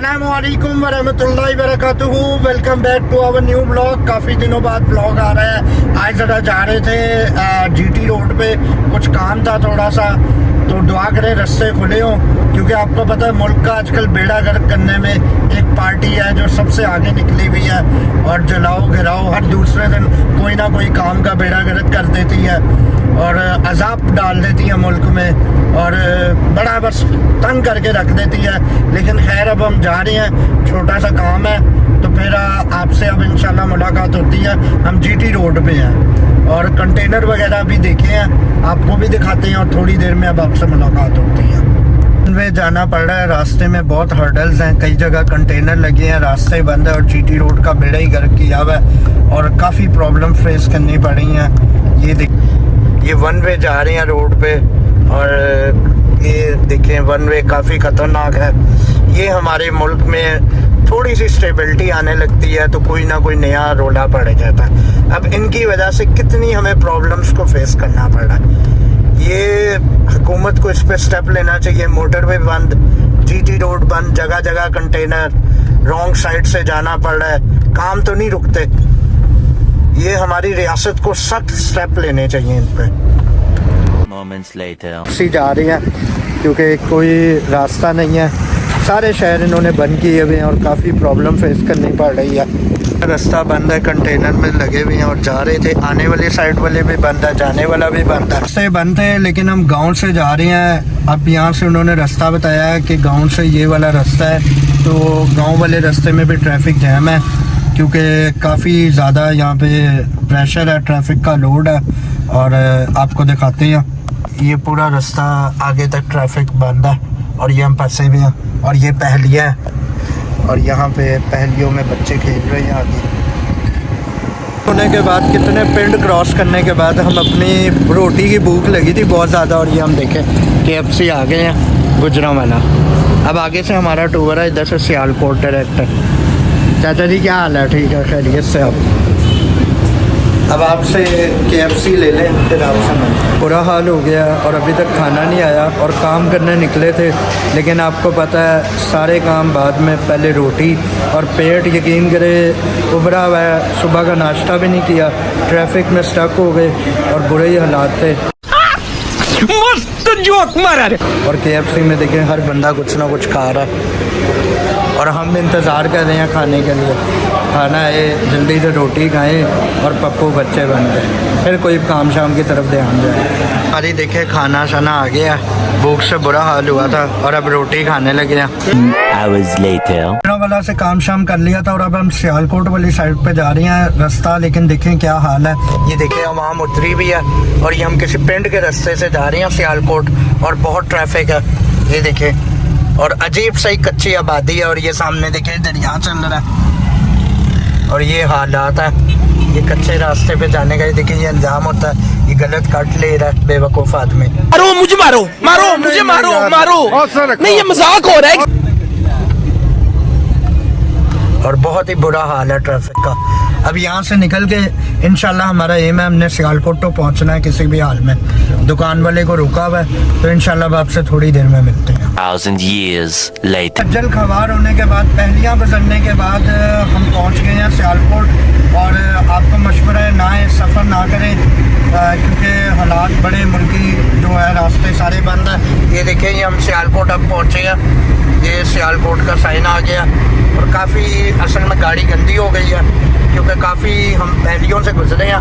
अस्सलामुअलैकुम वरहमतुल्लाहि वबरकातुहू। Welcome back to our new blog. काफ़ी दिनों बाद ब्लॉग आ रहा है। आज ज़रा जा रहे थे जीटी रोड पे, कुछ काम था थोड़ा सा, तो दुआ करें रास्ते खुले हों, क्योंकि आपको पता है मुल्क का आजकल बेड़ा गर्क करने में एक पार्टी है जो सबसे आगे निकली हुई है और जलाओ गिराओ हर दूसरे दिन कोई ना कोई काम का बेड़ा गर्क कर देती है और अजाब डाल देती है मुल्क में और बड़ा बस तंग करके रख देती है। लेकिन खैर अब हम जा रहे हैं, छोटा सा काम है, तो फिर आपसे अब इंशाल्लाह मुलाकात होती है। हम जीटी रोड पे हैं और कंटेनर वगैरह भी देखे हैं, आपको भी दिखाते हैं और थोड़ी देर में अब आपसे मुलाकात होती है। वे जाना पड़ रहा है, रास्ते में बहुत हर्डल्स हैं, कई जगह कंटेनर लगे हैं, रास्ते बंद है और जीटी रोड का बेड़ा ही गर्क किया हुआ है और काफ़ी प्रॉब्लम फेस करनी पड़ रही हैं। ये वन वे जा रहे हैं रोड पे और ये देखें वन वे काफ़ी ख़तरनाक है। ये हमारे मुल्क में थोड़ी सी स्टेबिलिटी आने लगती है तो कोई ना कोई नया रोला पड़ जाता है। अब इनकी वजह से कितनी हमें प्रॉब्लम्स को फेस करना पड़ रहा है। ये हुकूमत को इस पर स्टेप लेना चाहिए। मोटरवे बंद, जीटी रोड बंद, जगह जगह कंटेनर, रॉन्ग साइड से जाना पड़ रहा है, काम तो नहीं रुकते। ये हमारी रियासत को सख्त स्टेप लेने चाहिए इन पे। सी जा रही है क्योंकि कोई रास्ता नहीं है, सारे शहर इन्होंने बंद किए हुए हैं और काफ़ी प्रॉब्लम फेस करनी पड़ रही है। रास्ता बंद है, कंटेनर में लगे हुए हैं और जा रहे थे, आने वाली साइड वाले भी बंद है, जाने वाला भी बंद है। रास्ते बंद थे लेकिन हम गांव से जा रहे हैं। अब यहाँ से उन्होंने रास्ता बताया है कि गांव से ये वाला रास्ता है, तो गांव वाले रास्ते में भी ट्रैफिक जैम है क्योंकि काफ़ी ज़्यादा यहाँ पे प्रेशर है, ट्रैफिक का लोड है। और आपको दिखाते हैं ये पूरा रास्ता आगे तक ट्रैफिक बंद है और ये हम फंसे भी हैं और ये पहलिया है और यहाँ पे पहलियों में बच्चे खेल रहे हैं। आगे होने के बाद कितने पिंड क्रॉस करने के बाद हम अपनी रोटी की भूख लगी थी बहुत ज़्यादा और ये हम देखें KFC आ गए हैं गुजरांवाला। अब आगे से हमारा टूर है इधर से सियालकोट डायरेक्ट। चाचा जी क्या हाल है? ठीक है, खैरियत से। अब आपसे KFC ले लें फिर आपसे मिलते। बुरा हाल हो गया और अभी तक खाना नहीं आया और काम करने निकले थे, लेकिन आपको पता है सारे काम बाद में, पहले रोटी और पेट यकीन करे उभरा हुआ है। सुबह का नाश्ता भी नहीं किया, ट्रैफिक में स्टक हो गए और बुरे ही हालात थे। मस्त जोक मारा रे। और KFC में देखें हर बंदा कुछ ना कुछ खा रहा है और हम इंतज़ार कर रहे हैं खाने के लिए। खाना है, जल्दी से रोटी खाएं और पप्पू बच्चे बन गए, फिर कोई काम शाम की तरफ ध्यान जाए। अरे देखे खाना शाना आ गया, भूख से बुरा हाल हुआ था और अब रोटी खाने लगे हैं। वाला से काम शाम कर लिया था और अब हम सियालकोट वाली साइड पे जा रहे हैं रास्ता, लेकिन देखें क्या हाल है। ये देखें हम उतरी भी है और ये हम किसी पिंड के रास्ते से जा रहे हैं सियालकोट और बहुत ट्रैफिक है। ये देखें और अजीब सी कच्ची आबादी है और ये सामने देखें दरिया चल रहा है और ये हालात है। ये कच्चे रास्ते पे जाने का ये देखिए ये अंजाम होता है। ये गलत कट ले रहा है बेवकूफ आदमी। मारो मुझे, मारो मारो मुझे, मारो मारो नहीं, ये मजाक हो रहा है। और बहुत ही बुरा हाल है ट्रैफिक का। अब यहाँ से निकल के इंशाल्लाह हमारा एम है, हमने सियालकोट तो पहुँचना है किसी भी हाल में। दुकान वाले को रुका हुआ है तो इंशाल्लाह आपसे थोड़ी देर में मिलते हैं। 1000 years later. जल खवार होने के बाद, पहलियाँ गुजरने के बाद हम पहुँच गए हैं सियालकोट और आपको मशवरा है ना सफ़र ना करें क्योंकि हालात बड़े मुल्की जो है, रास्ते सारे बंद हैं। ये देखें ये हम सियालकोट अब पहुँचे हैं, ये सियालकोट का साइन आ गया और काफ़ी असल में गाड़ी गंदी हो गई है क्योंकि काफ़ी हम पहलियों से गुजरे हैं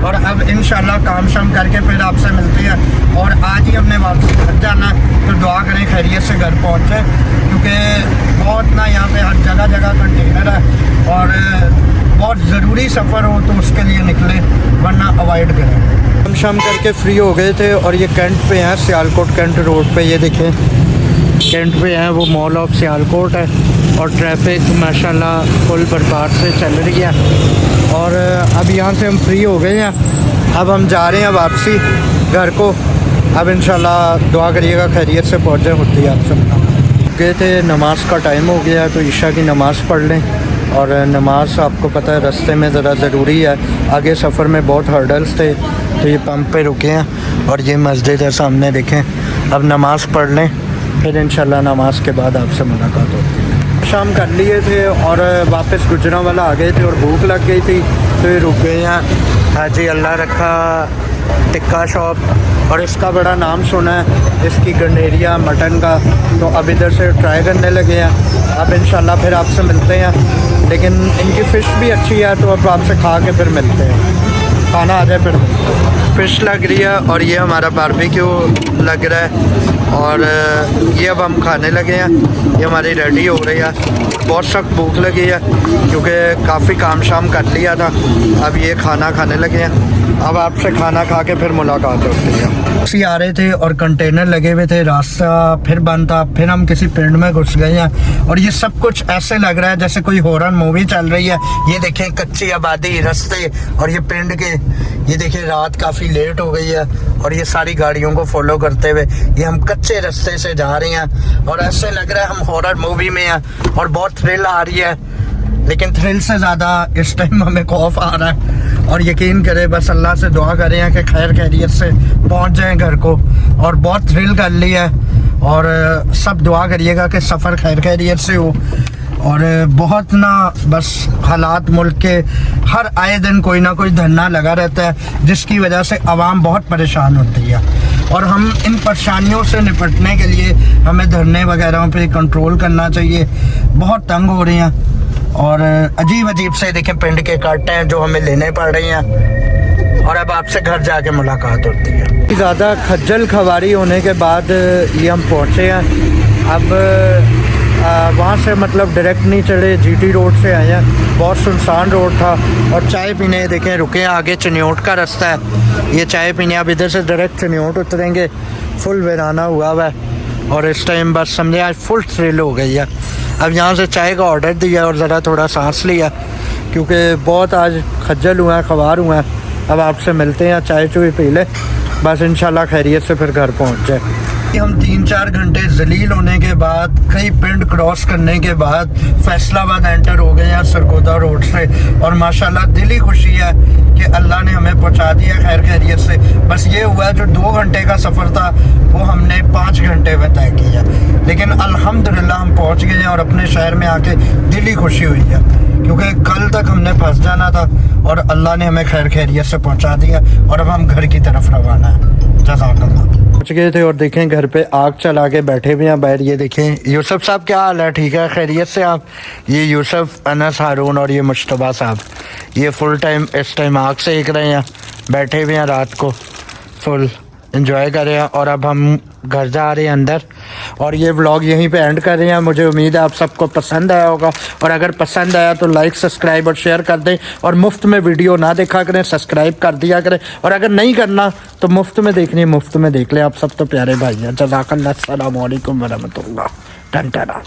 और अब इंशाल्लाह काम शाम करके फिर आपसे मिलते हैं। और आज ही हमने वापसी घर जाना है तो दुआ करें खैरियत से घर पहुँचे क्योंकि बहुत ना यहाँ पे हर जगह जगह कंटेनर है और बहुत ज़रूरी सफ़र हो तो उसके लिए निकले, वरना अवॉइड करें। काम शाम करके फ्री हो गए थे और ये कैंट पे हैं, सियालकोट कैंट रोड पे। ये देखें कैंट पे हैं, वो मॉल ऑफ सियालकोट है और ट्रैफिक माशाल्लाह फुल बरपार से चल रही है। और अब यहाँ से हम फ्री हो गए हैं, अब हम जा रहे हैं वापसी घर को। अब इंशाल्लाह दुआ करिएगा खैरियत से पहुँचे। होती है आपसे गए थे, नमाज का टाइम हो गया तो ईशा की नमाज़ पढ़ लें। और नमाज आपको पता है रास्ते में ज़रा ज़रूरी है, आगे सफ़र में बहुत हर्डल्स थे तो ये पंप पे रुके हैं और ये मस्जिद है सामने देखें। अब नमाज़ पढ़ लें फिर इंशाल्लाह नमाज के बाद आपसे मुलाकात होती है। शाम कर लिए थे और वापस गुजरांवाला आ गए थे और भूख लग गई थी तो ये रुक गए हैं। हाजी अल्लाह रखा टिक्का शॉप, और इसका बड़ा नाम सुना है, इसकी गंडेरिया मटन का, तो अब इधर से ट्राई करने लगे हैं। अब इंशाल्लाह फिर आपसे मिलते हैं, लेकिन इनकी फ़िश भी अच्छी है तो अब आपसे खा के फिर मिलते हैं, खाना आ जाए फिर मिलते हैं। फ़िश लग रही है और ये हमारा बारबेक्यू लग रहा है और ये अब हम खाने लगे हैं। ये हमारी रेडी हो रही है। बहुत सख्त भूख लगी है क्योंकि काफ़ी काम शाम कर लिया था, अब ये खाना खाने लगे हैं। अब आपसे खाना खा के फिर मुलाकात होती है। किसी आ रहे थे और कंटेनर लगे हुए थे, रास्ता फिर बंद था, फिर हम किसी पिंड में घुस गए हैं और ये सब कुछ ऐसे लग रहा है जैसे कोई हॉरर मूवी चल रही है। ये देखें कच्ची आबादी, रास्ते और ये पिंड के, ये देखें रात काफ़ी लेट हो गई है और ये सारी गाड़ियों को फॉलो करते हुए ये हम कच्चे रास्ते से जा रहे हैं और ऐसे लग रहा है हम हॉरर मूवी में हैं और बहुत थ्रिल आ रही है, लेकिन थ्रिल से ज़्यादा इस टाइम हमें खौफ आ रहा है। और यकीन करें, बस अल्लाह से दुआ करें कि खैर खैरियत से पहुंच जाएं घर को। और बहुत थ्रिल कर ली है और सब दुआ करिएगा कि सफ़र खैर खैरियत से हो। और बहुत ना बस हालात मुल्क के हर आए दिन कोई ना कोई धरना लगा रहता है जिसकी वजह से आवाम बहुत परेशान होती है और हम इन परेशानियों से निपटने के लिए हमें धरने वगैरह पे कंट्रोल करना चाहिए। बहुत तंग हो रहे हैं और अजीब अजीब से देखें पिंड के कांटे हैं जो हमें लेने पड़ रहे हैं और अब आपसे घर जाके मुलाकात होती है। ज़्यादा खज्जल खवारी होने के बाद ये हम पहुँचे हैं। अब वहाँ से मतलब डायरेक्ट नहीं चले, जीटी रोड से आए हैं। बहुत सुनसान रोड था और चाय पीने देखें रुके, आगे चनियोट का रास्ता है, ये चाय पीने अब इधर से डायरेक्ट चनियोट उतरेंगे। फुल वीराना हुआ है और इस टाइम बस समझे आज फुल थ्रिल हो गई है। अब यहाँ से चाय का ऑर्डर दिया और ज़रा थोड़ा सांस लिया क्योंकि बहुत आज खज्जल हुआ है, खवार हुआ है। अब आपसे मिलते हैं, चाय चुई पी ले, बस इंशाल्लाह खैरियत से फिर घर पहुँच जाए। हम 3-4 घंटे जलील होने के बाद, कई पिंड क्रॉस करने के बाद फैसलाबाद एंटर हो गए हैं सरगोदा रोड से और माशाल्लाह दिली खुशी है कि अल्लाह ने हमें पहुंचा दिया खैर खैरियत से। बस ये हुआ जो 2 घंटे का सफ़र था वो हमने 5 घंटे में तय किया, लेकिन अल्हम्दुलिल्लाह हम पहुंच गए हैं और अपने शहर में आके दिली खुशी हुई है क्योंकि कल तक हमने फंस जाना था और अल्लाह ने हमें खैर खैरियत से पहुँचा दिया और अब हम घर की तरफ रवाना है। जज़ाकल्लाह। पहुँच गए थे और देखें घर पे आग चला के बैठे हुए हैं बाहर। ये देखें यूसुफ साहब, क्या हाल है? ठीक है, खैरियत से आप? ये यूसुफ, अनस, हारून और ये मुश्तबा साहब, ये फुल टाइम इस टाइम आग सेक रहे हैं, बैठे हुए हैं, रात को फुल एंजॉय कर रहे हैं। और अब हम घर जा रहे हैं अंदर और ये व्लॉग यहीं पे एंड कर रहे हैं। मुझे उम्मीद है आप सबको पसंद आया होगा और अगर पसंद आया तो लाइक, सब्सक्राइब और शेयर कर दें और मुफ्त में वीडियो ना देखा करें, सब्सक्राइब कर दिया करें और अगर नहीं करना तो मुफ्त में देखनी है, मुफ्त में देख लें। आप सब तो प्यारे भाई हैं। जज़ाकल्लाह, अस्सलामु अलैकुम वरहमतुल्लाह। Ton ton.